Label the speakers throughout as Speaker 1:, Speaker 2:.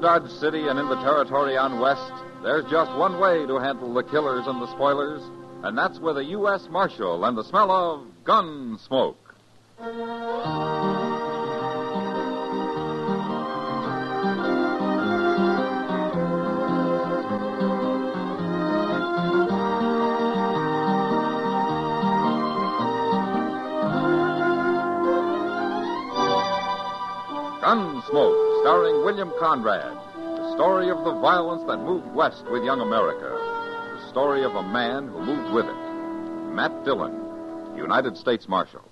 Speaker 1: Dodge City and in the territory on west, there's just one way to handle the killers and the spoilers, and that's with a U.S. Marshal and the smell of Gunsmoke. Gunsmoke, starring William Conrad. The story of the violence that moved west with young America. The story of a man who moved with it. Matt Dillon, United States Marshal.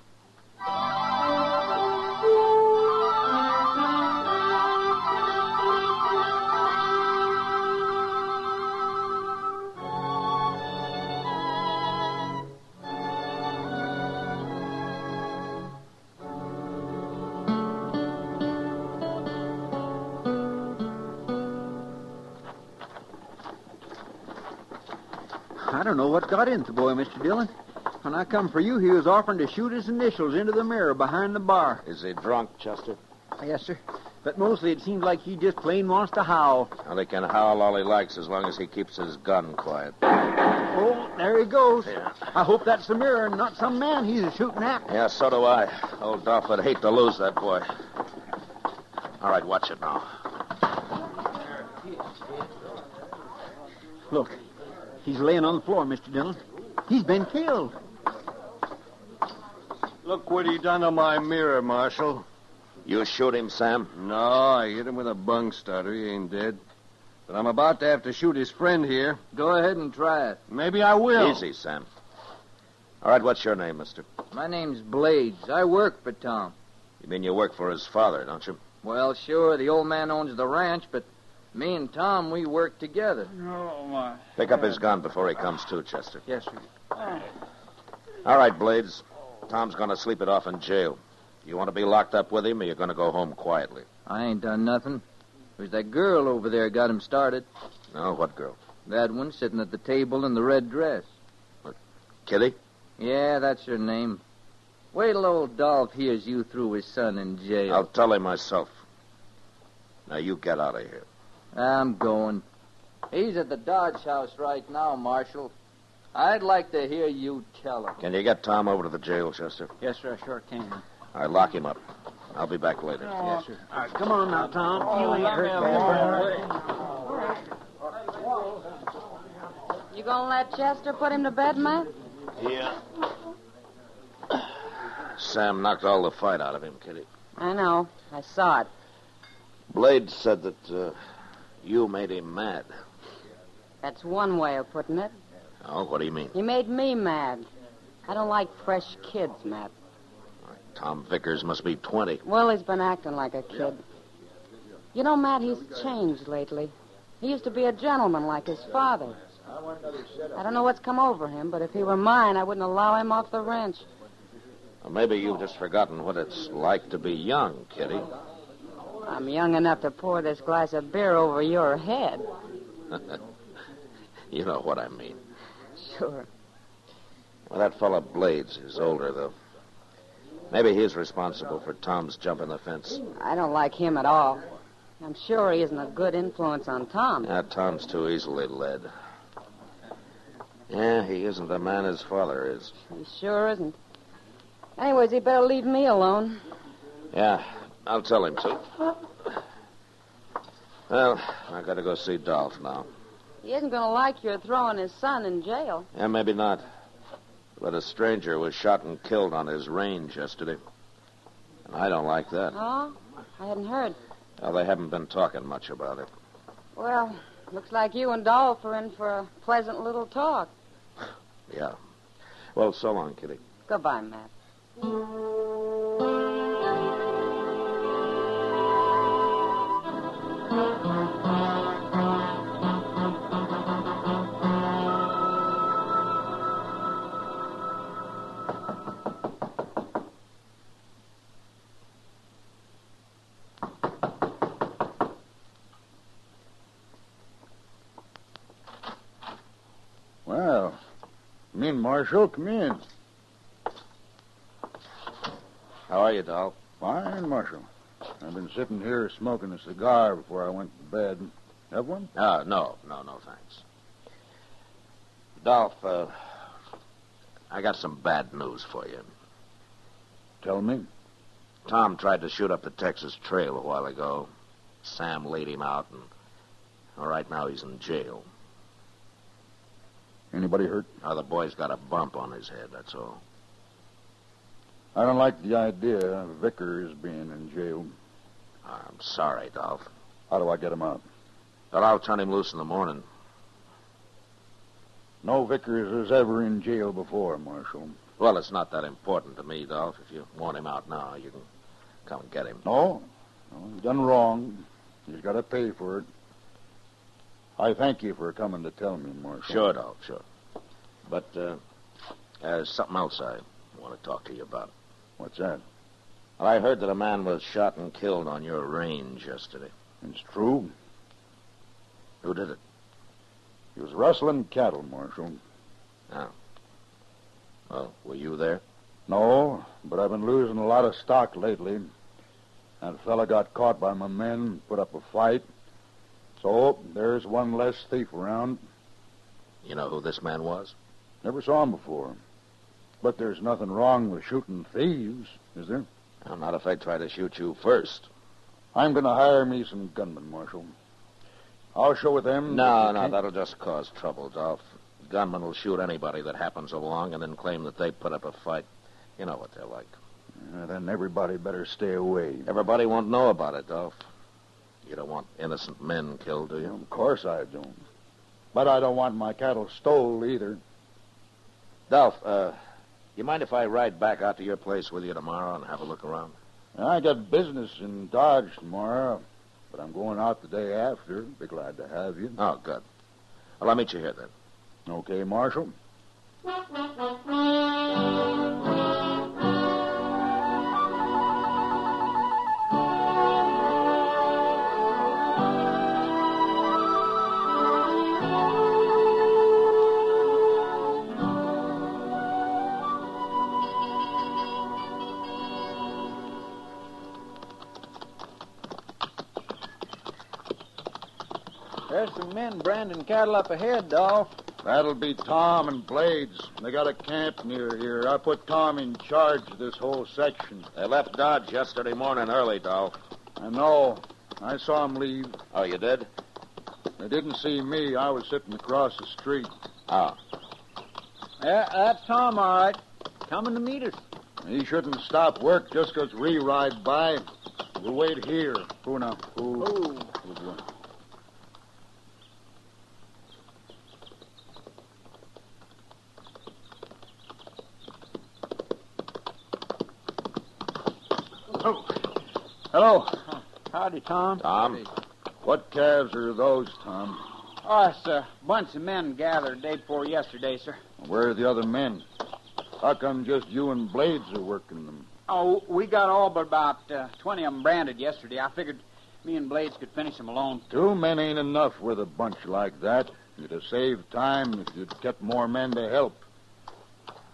Speaker 2: I don't know what got into the boy, Mr. Dillon. When I come for you, he was offering to shoot his initials into the mirror behind the bar.
Speaker 3: Is he drunk, Chester?
Speaker 2: Yes, sir. But mostly it seems like he just plain wants to howl.
Speaker 3: Well, he can howl all he likes as long as he keeps his gun quiet.
Speaker 2: Oh, there he goes.
Speaker 3: Yeah.
Speaker 2: I hope that's the mirror and not some man he's shooting at.
Speaker 3: Yeah, so do I. Old Dolph would hate to lose that boy. All right, watch it now.
Speaker 2: Look, he's laying on the floor, Mr. Dillon. He's been killed.
Speaker 4: Look what he done to my mirror, Marshal.
Speaker 3: You shoot him, Sam?
Speaker 4: No, I hit him with a bung starter. He ain't dead. But I'm about to have to shoot his friend here.
Speaker 5: Go ahead and try it.
Speaker 4: Maybe I will.
Speaker 3: Easy, Sam. All right, what's your name, mister?
Speaker 5: My name's Blades. I work for Tom.
Speaker 3: You mean you work for his father, don't you?
Speaker 5: Well, sure, the old man owns the ranch, but me and Tom, we work together.
Speaker 2: Oh, my.
Speaker 3: Pick up his gun before he comes to, Chester.
Speaker 5: Yes, sir.
Speaker 3: All right, Blades. Tom's going to sleep it off in jail. You want to be locked up with him, or you're going to go home quietly?
Speaker 5: I ain't done nothing. There's that girl over there got him started.
Speaker 3: No, what girl?
Speaker 5: That one sitting at the table in the red dress.
Speaker 3: What, Kitty?
Speaker 5: Yeah, that's her name. Wait till old Dolph hears you threw his son in jail.
Speaker 3: I'll tell him myself. Now, you get out of here.
Speaker 5: I'm going. He's at the Dodge House right now, Marshal. I'd like to hear you tell him.
Speaker 3: Can you get Tom over to the jail, Chester?
Speaker 2: Yes, sir, I sure can.
Speaker 3: All right, lock him up. I'll be back later.
Speaker 2: Yes, sir. All right, come on now, Tom. You ain't hurt bad.
Speaker 6: You gonna let Chester put him to bed, Matt?
Speaker 3: Yeah. Sam knocked all the fight out of him, Kitty.
Speaker 6: I know. I saw it.
Speaker 3: Blade said that you made him mad.
Speaker 6: That's one way of putting it.
Speaker 3: Oh, what do you mean?
Speaker 6: You made me mad. I don't like fresh kids, Matt.
Speaker 3: Tom Vickers must be 20.
Speaker 6: Willie's been acting like a kid. You know, Matt, he's changed lately. He used to be a gentleman like his father. I don't know what's come over him, but if he were mine, I wouldn't allow him off the ranch.
Speaker 3: Well, maybe you've just forgotten what it's like to be young, Kitty.
Speaker 6: I'm young enough to pour this glass of beer over your head.
Speaker 3: You know what I mean.
Speaker 6: Sure.
Speaker 3: Well, that fella Blades is older, though. Maybe he's responsible for Tom's jumping the fence.
Speaker 6: I don't like him at all. I'm sure he isn't a good influence on Tom.
Speaker 3: Yeah, Tom's too easily led. Yeah, he isn't the man his father is.
Speaker 6: He sure isn't. Anyways, he better leave me alone.
Speaker 3: Yeah, I'll tell him to. Well, I gotta go see Dolph now.
Speaker 6: He isn't going to like your throwing his son in jail.
Speaker 3: Yeah, maybe not. But a stranger was shot and killed on his range yesterday. And I don't like that.
Speaker 6: Oh? I hadn't heard.
Speaker 3: Well, they haven't been talking much about it.
Speaker 6: Well, looks like you and Dolph are in for a pleasant little talk.
Speaker 3: Yeah. Well, so long, Kitty.
Speaker 6: Goodbye, Matt.
Speaker 7: Well, Marshal, come in.
Speaker 3: How are you, Dolph?
Speaker 7: Fine, Marshal. I've been sitting here smoking a cigar before I went to bed. Have one?
Speaker 3: No, thanks. Dolph, I got some bad news for you.
Speaker 7: Tell me.
Speaker 3: Tom tried to shoot up the Texas Trail a while ago. Sam laid him out, and right now he's in jail.
Speaker 7: Anybody hurt?
Speaker 3: The boy's got a bump on his head, that's all.
Speaker 7: I don't like the idea of Vickers being in jail.
Speaker 3: I'm sorry, Dolph.
Speaker 7: How do I get him out?
Speaker 3: But I'll turn him loose in the morning.
Speaker 7: No Vickers was ever in jail before, Marshal.
Speaker 3: Well, it's not that important to me, Dolph. If you want him out now, you can come and get him.
Speaker 7: No, he's done wrong. He's got to pay for it. I thank you for coming to tell me, Marshal.
Speaker 3: Sure, Dolph, sure. But there's something else I want to talk to you about.
Speaker 7: What's that?
Speaker 3: Well, I heard that a man was shot and killed on your range yesterday.
Speaker 7: It's true.
Speaker 3: Who did it?
Speaker 7: He was rustling cattle, Marshal.
Speaker 3: Oh. Well, were you there?
Speaker 7: No, but I've been losing a lot of stock lately. That fella got caught by my men, put up a fight. So there's one less thief around.
Speaker 3: You know who this man was?
Speaker 7: Never saw him before. But there's nothing wrong with shooting thieves, is there?
Speaker 3: Well, not if I try to shoot you first.
Speaker 7: I'm going to hire me some gunmen, Marshal. I'll show them...
Speaker 3: No, that'll just cause trouble, Dolph. Gunmen will shoot anybody that happens along and then claim that they put up a fight. You know what they're like.
Speaker 7: Then everybody better stay away.
Speaker 3: Everybody won't know about it, Dolph. You don't want innocent men killed, do you?
Speaker 7: Of course I don't. But I don't want my cattle stole either.
Speaker 3: Dolph, you mind if I ride back out to your place with you tomorrow and have a look around?
Speaker 7: I got business in Dodge tomorrow, but I'm going out the day after. Be glad to have you.
Speaker 3: Oh, good. Well, I'll meet you here then.
Speaker 7: Okay, Marshal.
Speaker 2: There's some men branding cattle up ahead, Dolph.
Speaker 7: That'll be Tom and Blades. They got a camp near here. I put Tom in charge of this whole section.
Speaker 3: They left Dodge yesterday morning early, Dolph.
Speaker 7: I know. I saw them leave.
Speaker 3: Oh, you did?
Speaker 7: They didn't see me. I was sitting across the street.
Speaker 3: Oh.
Speaker 2: Yeah, that's Tom, all right. Coming to meet us.
Speaker 7: He shouldn't stop work just 'cause we ride by. We'll wait here. Who now? Who?
Speaker 2: Oh. Hello. Howdy, Tom.
Speaker 3: Tom?
Speaker 7: What calves are those, Tom?
Speaker 2: Oh, it's a bunch of men gathered day before yesterday, sir.
Speaker 7: Where are the other men? How come just you and Blades are working them?
Speaker 2: Oh, we got all but about 20 of them branded yesterday. I figured me and Blades could finish them alone.
Speaker 7: 2 men ain't enough with a bunch like that. You'd have saved time if you'd kept more men to help.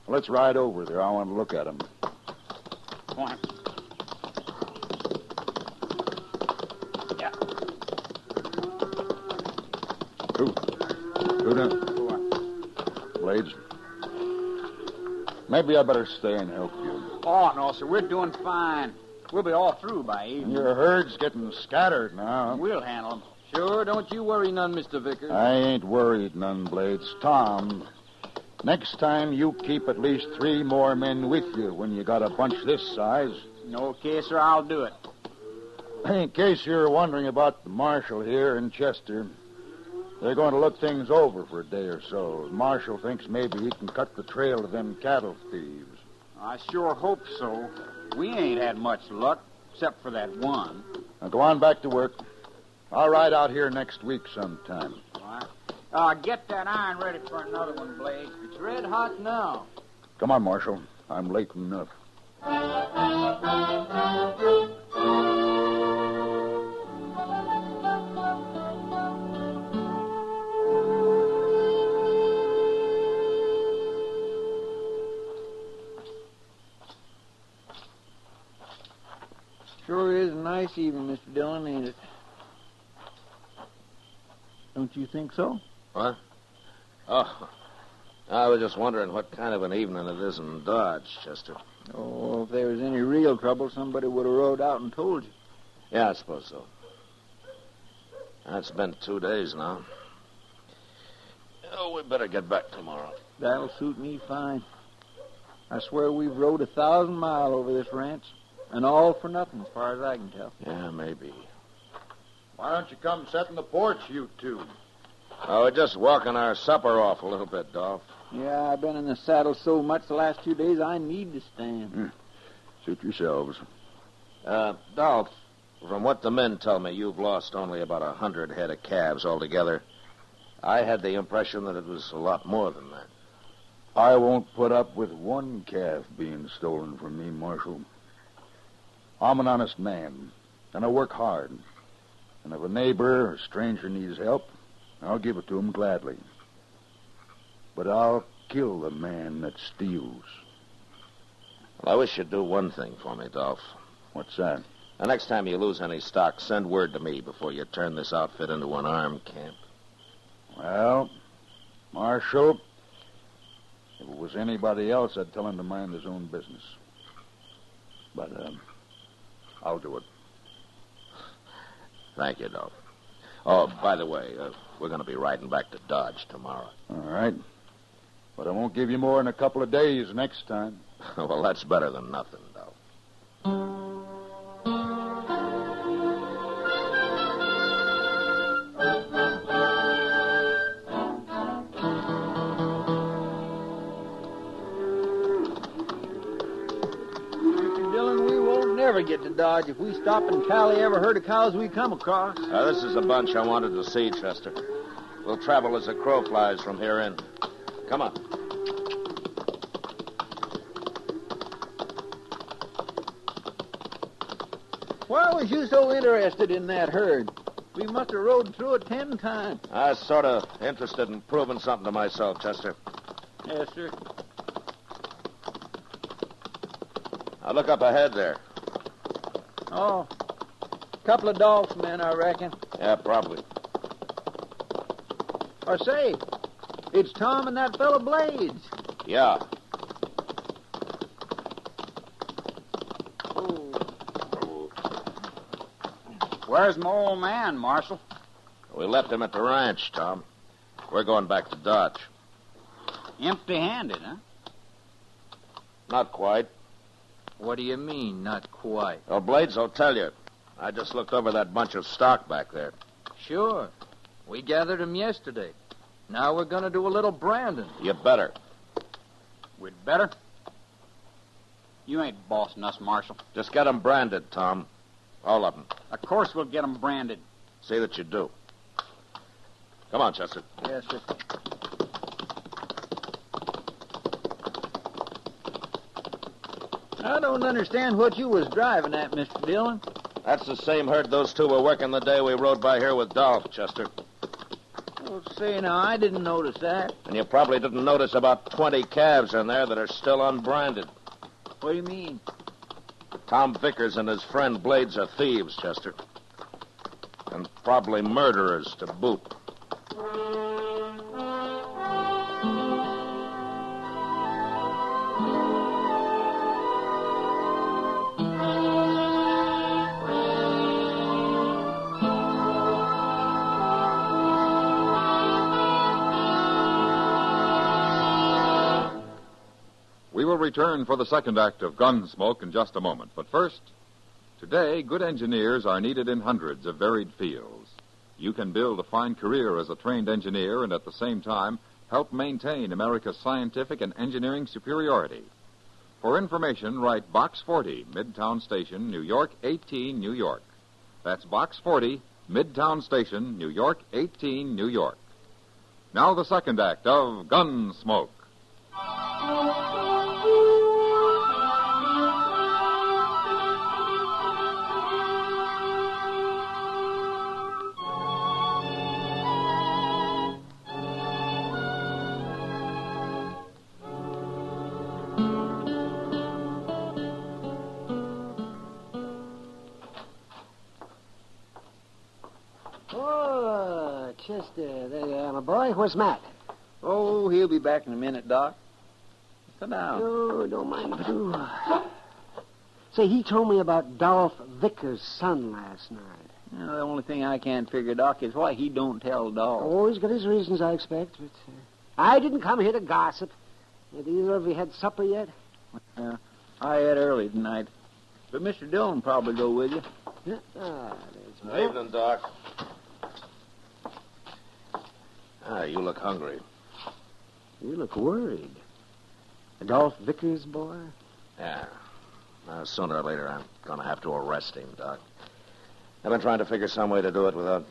Speaker 7: Let's ride over there. I want to look at them.
Speaker 2: Come on. Yeah.
Speaker 7: Who done? Blades. Maybe I better stay and help you.
Speaker 2: Oh, no, sir. We're doing fine. We'll be all through by evening.
Speaker 7: Your herd's getting scattered now.
Speaker 2: We'll handle them.
Speaker 5: Sure, don't you worry none, Mr. Vickers.
Speaker 7: I ain't worried none, Blades. Tom, next time you keep at least 3 more men with you when you got a bunch this size.
Speaker 2: Okay, sir, I'll do it.
Speaker 7: In case you're wondering about the marshal here in Chester, they're going to look things over for a day or so. The marshal thinks maybe he can cut the trail of them cattle thieves.
Speaker 2: I sure hope so. We ain't had much luck, except for that one.
Speaker 7: Now go on back to work. I'll ride out here next week sometime.
Speaker 2: All right. Get that iron ready for another one, Blades.
Speaker 5: It's red hot now.
Speaker 7: Come on, Marshal. I'm late enough.
Speaker 2: Sure is a nice evening, Mr. Dillon, ain't it? Don't you think so?
Speaker 3: What? Oh, I was just wondering what kind of an evening it is in Dodge, Chester.
Speaker 2: Oh, if there was any real trouble, somebody would have rode out and told you.
Speaker 3: Yeah, I suppose so. It's been 2 days now. Oh, we better get back tomorrow.
Speaker 2: That'll suit me fine. I swear we've rode 1,000 miles over this ranch, and all for nothing, as far as I can tell.
Speaker 3: Yeah, maybe.
Speaker 7: Why don't you come sit in the porch, you two?
Speaker 3: Oh, we're just walking our supper off a little bit, Dolph.
Speaker 2: Yeah, I've been in the saddle so much the last 2 days, I need to stand.
Speaker 7: Suit yourselves.
Speaker 3: Dolph, from what the men tell me, you've lost only about 100 head of calves altogether. I had the impression that it was a lot more than that.
Speaker 7: I won't put up with one calf being stolen from me, Marshal. I'm an honest man, and I work hard. And if a neighbor or stranger needs help, I'll give it to him gladly. But I'll kill the man that steals.
Speaker 3: Well, I wish you'd do one thing for me, Dolph.
Speaker 7: What's that?
Speaker 3: The next time you lose any stock, send word to me before you turn this outfit into an armed camp.
Speaker 7: Well, Marshal, if it was anybody else, I'd tell him to mind his own business. But, I'll do it.
Speaker 3: Thank you, Dolph. Oh, by the way, we're going to be riding back to Dodge tomorrow.
Speaker 7: All right. But I won't give you more than a couple of days next time.
Speaker 3: Well, that's better than nothing, Dolph.
Speaker 2: Mr. Dillon, we won't never get to Dodge if we stop and tally every herd of cows we come across.
Speaker 3: This is a bunch I wanted to see, Chester. We'll travel as the crow flies from here in. Come on.
Speaker 2: Why was you so interested in that herd? We must have rode through it 10 times.
Speaker 3: I was sort of interested in proving something to myself, Chester.
Speaker 2: Yes, sir.
Speaker 3: Now, look up ahead there.
Speaker 2: Oh, a couple of Dolph's men, I reckon.
Speaker 3: Yeah, probably.
Speaker 2: Or say, it's Tom and that fellow Blades.
Speaker 3: Yeah.
Speaker 8: Where's my old man, Marshal?
Speaker 3: We left him at the ranch, Tom. We're going back to Dodge.
Speaker 8: Empty-handed, huh?
Speaker 3: Not quite.
Speaker 5: What do you mean, not quite?
Speaker 3: Well, Blades will tell you. I just looked over that bunch of stock back there.
Speaker 5: Sure. We gathered 'em yesterday. Now we're going to do a little branding.
Speaker 3: You better.
Speaker 8: We'd better. You ain't bossing us, Marshal.
Speaker 3: Just get 'em branded, Tom. All of them.
Speaker 8: Of course we'll get 'em branded.
Speaker 3: See that you do. Come on, Chester.
Speaker 2: Yes, sir. I don't understand what you was driving at, Mr. Dillon.
Speaker 3: That's the same herd those two were working the day we rode by here with Dolph, Chester.
Speaker 2: Well, say now, I didn't notice that.
Speaker 3: And you probably didn't notice about 20 calves in there that are still unbranded.
Speaker 2: What do you mean?
Speaker 3: Tom Vickers and his friend Blades are thieves, Chester. And probably murderers to boot.
Speaker 1: We will return for the second act of Gunsmoke in just a moment. But first, today, good engineers are needed in hundreds of varied fields. You can build a fine career as a trained engineer and at the same time help maintain America's scientific and engineering superiority. For information, write Box 40, Midtown Station, New York 18, New York. That's Box 40, Midtown Station, New York 18, New York. Now the second act of Gunsmoke.
Speaker 9: where's Matt?
Speaker 2: Oh, he'll be back in a minute, Doc. Sit down.
Speaker 9: Oh, don't mind if I do. Say, he told me about Dolph Vickers' son last night.
Speaker 2: You know, the only thing I can't figure, Doc, is why he don't tell Dolph.
Speaker 9: Oh, he's got his reasons, I expect, but I didn't come here to gossip. Have either of you had supper yet?
Speaker 2: I had early tonight. But Mr. Dillon probably go with you.
Speaker 9: There's
Speaker 3: Good evening, Doc. You look hungry.
Speaker 9: You look worried. Dolph Vickers' boy?
Speaker 3: Yeah. Sooner or later, I'm going to have to arrest him, Doc. I've been trying to figure some way to do it without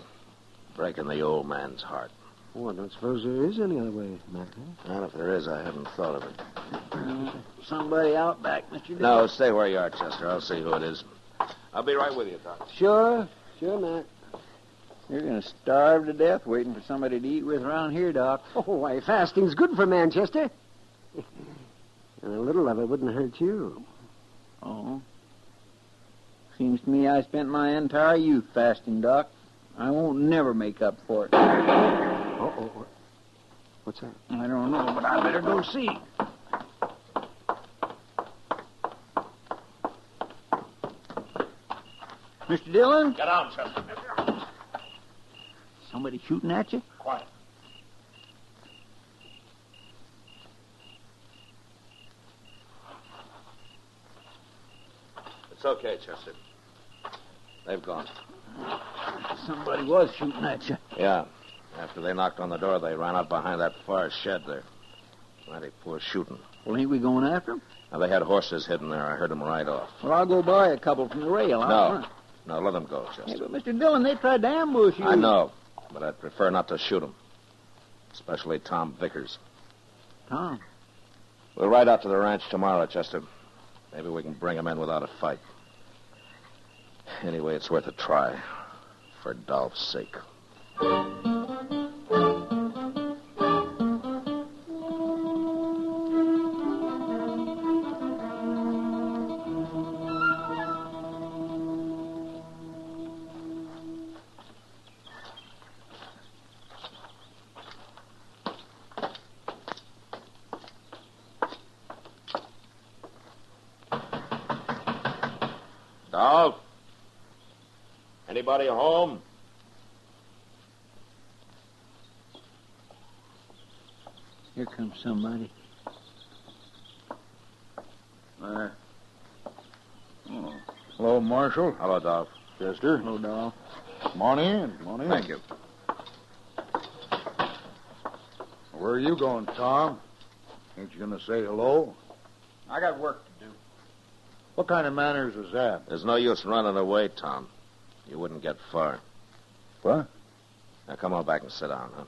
Speaker 3: breaking the old man's heart.
Speaker 9: Oh, I don't suppose there is any other way, Matt.
Speaker 3: Well, if there is, I haven't thought of it.
Speaker 2: Somebody out back, Mr. Dillon.
Speaker 3: No, stay where you are, Chester. I'll see who it is. I'll be right with you, Doc.
Speaker 9: Sure, Matt.
Speaker 2: You're going to starve to death waiting for somebody to eat with around here, Doc.
Speaker 9: Oh, why, fasting's good for Manchester. And a little of it wouldn't hurt you.
Speaker 2: Oh. Seems to me I spent my entire youth fasting, Doc. I won't never make up for it.
Speaker 9: Uh-oh. What's that?
Speaker 2: I don't know, but I better go see. Mr. Dillon?
Speaker 3: Get down, Chester.
Speaker 2: Somebody shooting at you?
Speaker 3: Quiet. It's okay, Chester. They've gone.
Speaker 2: Somebody was shooting at you.
Speaker 3: Yeah. After they knocked on the door, they ran out behind that far shed there. Mighty poor shooting.
Speaker 2: Well, ain't we going after them?
Speaker 3: Now, they had horses hidden there. I heard them right off.
Speaker 2: Well, I'll go buy a couple from the rail.
Speaker 3: No, let them go,
Speaker 2: Hey,
Speaker 3: Chester.
Speaker 2: but Mr. Dillon, they tried to ambush you.
Speaker 3: I know, but I'd prefer not to shoot them. Especially Tom Vickers.
Speaker 2: Tom?
Speaker 3: We'll ride out to the ranch tomorrow, Chester. Maybe we can bring him in without a fight. Anyway, it's worth a try. For Dolph's sake. Dolph? Anybody home?
Speaker 2: Here comes somebody.
Speaker 7: Oh. Hello, Marshal.
Speaker 3: Hello, Dolph.
Speaker 7: Chester.
Speaker 2: Hello, Dolph.
Speaker 7: Come on in. Come on in.
Speaker 3: Thank you.
Speaker 7: Where are you going, Tom? Ain't you going to say hello?
Speaker 8: I got work to do.
Speaker 7: What kind of manners is that?
Speaker 3: There's no use running away, Tom. You wouldn't get far.
Speaker 7: What?
Speaker 3: Now, come on back and sit down, huh?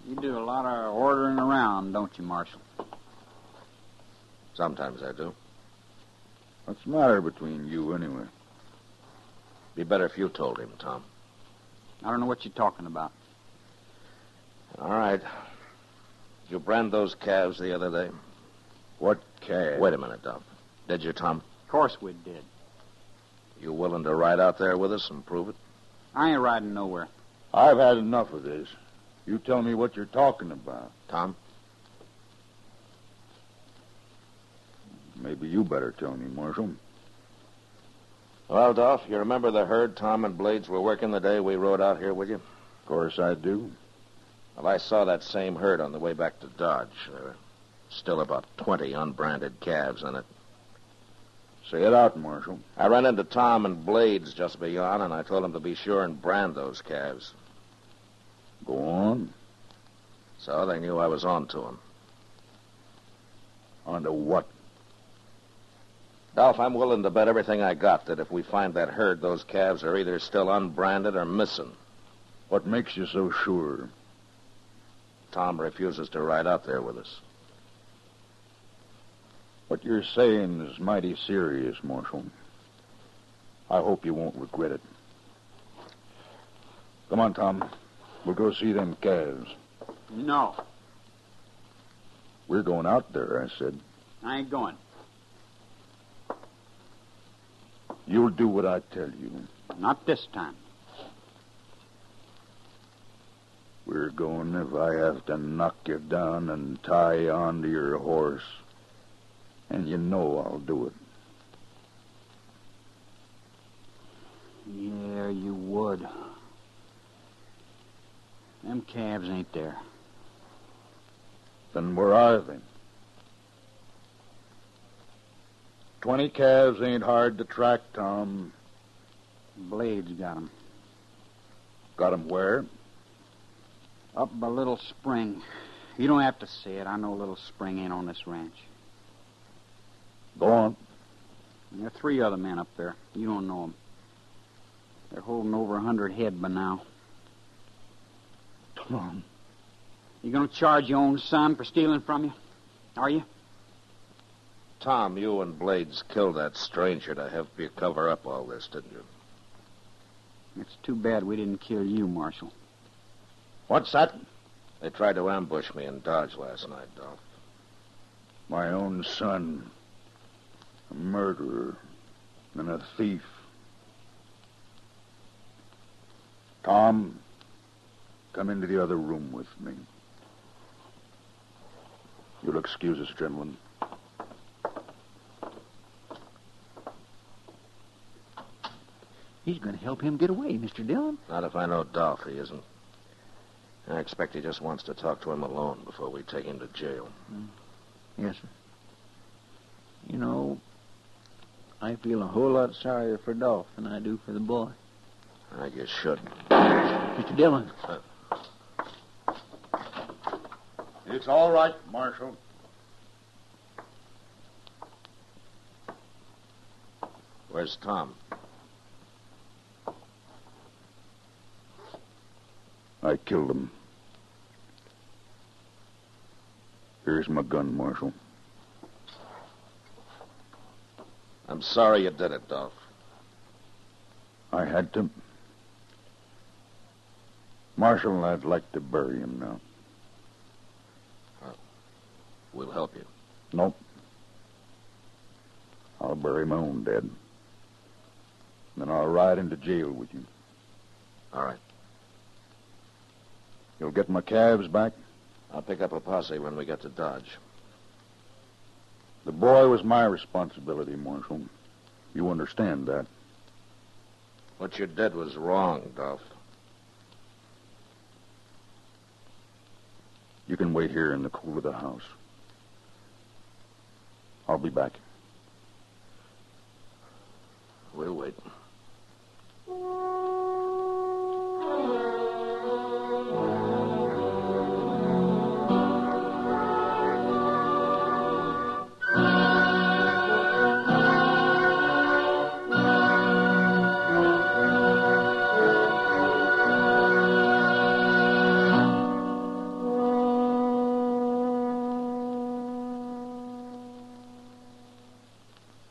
Speaker 8: You do a lot of ordering around, don't you, Marshal?
Speaker 3: Sometimes I do.
Speaker 7: What's the matter between you, anyway?
Speaker 3: Be better if you told him, Tom.
Speaker 8: I don't know what you're talking about.
Speaker 3: All right. Did you brand those calves the other day?
Speaker 7: What calf?
Speaker 3: Wait a minute, Dolph. Did you, Tom?
Speaker 8: Of course we did.
Speaker 3: You willing to ride out there with us and prove it?
Speaker 8: I ain't riding nowhere.
Speaker 7: I've had enough of this. You tell me what you're talking about.
Speaker 3: Tom?
Speaker 7: Maybe you better tell me, Marshal.
Speaker 3: Well, Dolph, you remember the herd Tom and Blades were working the day we rode out here with you?
Speaker 7: Of course I do.
Speaker 3: Well, I saw that same herd on the way back to Dodge. There were still about 20 unbranded calves in it.
Speaker 7: Say it out, Marshal.
Speaker 3: I ran into Tom and Blades just beyond, and I told him to be sure and brand those calves.
Speaker 7: Go on.
Speaker 3: So they knew I was on to them.
Speaker 7: On to what?
Speaker 3: Dolph, I'm willing to bet everything I got that if we find that herd, those calves are either still unbranded or missing.
Speaker 7: What makes you so sure?
Speaker 3: Tom refuses to ride out there with us.
Speaker 7: What you're saying is mighty serious, Marshal. I hope you won't regret it. Come on, Tom. We'll go see them calves.
Speaker 8: No,
Speaker 7: We're going out there, I said.
Speaker 8: I ain't going.
Speaker 7: You'll do what I tell you.
Speaker 8: Not this time.
Speaker 7: We're going if I have to knock you down and tie you onto your horse. And you know I'll do it.
Speaker 8: Yeah, you would. Them calves ain't there.
Speaker 7: Then where are they? 20 calves ain't hard to track, Tom.
Speaker 8: Blades got 'em.
Speaker 7: Got 'em where?
Speaker 8: Up a little spring. You don't have to say it. I know Little Spring ain't on this ranch.
Speaker 7: Go on.
Speaker 8: There are 3 other men up there. You don't know 'em. They're holding over 100 head by now.
Speaker 7: Tom.
Speaker 8: You gonna charge your own son for stealing from you? Are you?
Speaker 3: Tom, you and Blades killed that stranger to help you cover up all this, didn't you?
Speaker 8: It's too bad we didn't kill you, Marshal.
Speaker 3: What's that? They tried to ambush me in Dodge last night, Dolph.
Speaker 7: My own son. A murderer and a thief. Tom, come into the other room with me. You'll excuse us, gentlemen.
Speaker 2: He's going to help him get away, Mr. Dillon.
Speaker 3: Not if I know Dolph, he isn't. I expect he just wants to talk to him alone before we take him to jail.
Speaker 2: Yes, sir. You know, I feel a whole lot sorrier for Dolph than I do for the boy.
Speaker 3: I guess should.
Speaker 2: Mr. Dillon.
Speaker 7: It's all right, Marshal.
Speaker 3: Where's Tom?
Speaker 7: I killed him. Here's my gun, Marshal.
Speaker 3: I'm sorry you did it, Dolph.
Speaker 7: I had to. Marshal, I'd like to bury him now.
Speaker 3: We'll help you.
Speaker 7: Nope. I'll bury my own dead. Then I'll ride into jail with you.
Speaker 3: All right.
Speaker 7: You'll get my calves back?
Speaker 3: I'll pick up a posse when we get to Dodge.
Speaker 7: The boy was my responsibility, Marshal. You understand that.
Speaker 3: What you did was wrong, Dolph.
Speaker 7: You can wait here in the cool of the house. I'll be back.
Speaker 3: We'll wait.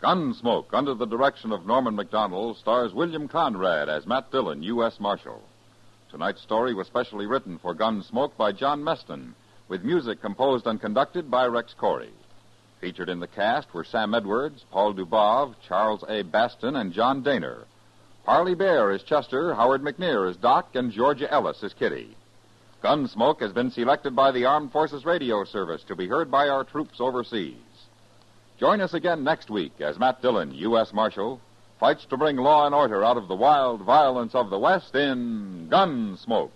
Speaker 1: Gunsmoke, under the direction of Norman Macdonnell, stars William Conrad as Matt Dillon, U.S. Marshal. Tonight's story was specially written for Gunsmoke by John Meston, with music composed and conducted by Rex Corey. Featured in the cast were Sam Edwards, Paul Dubov, Charles A. Baston, and John Daner. Parley Baer is Chester, Howard McNear is Doc, and Georgia Ellis is Kitty. Gunsmoke has been selected by the Armed Forces Radio Service to be heard by our troops overseas. Join us again next week as Matt Dillon, U.S. Marshal, fights to bring law and order out of the wild violence of the West in Gunsmoke.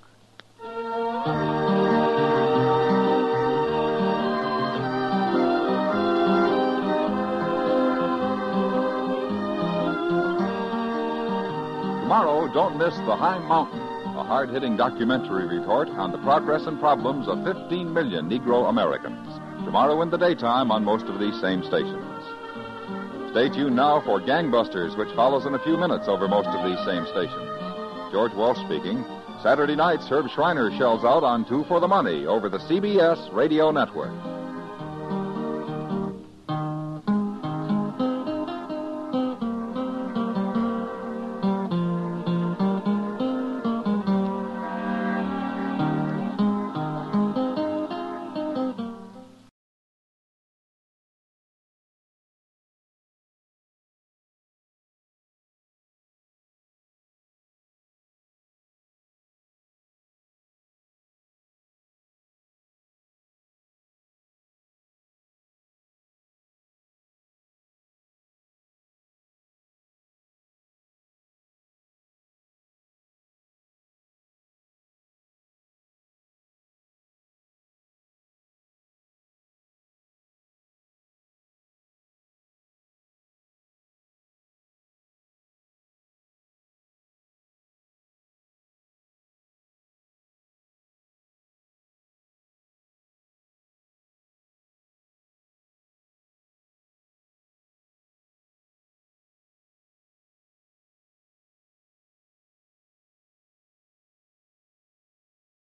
Speaker 1: Tomorrow, don't miss The High Mountain, a hard-hitting documentary report on the progress and problems of 15 million Negro Americans. Tomorrow in the daytime on most of these same stations. Stay tuned now for Gangbusters, which follows in a few minutes over most of these same stations. George Walsh speaking. Saturday nights, Herb Schreiner shells out on Two for the Money over the CBS Radio Network.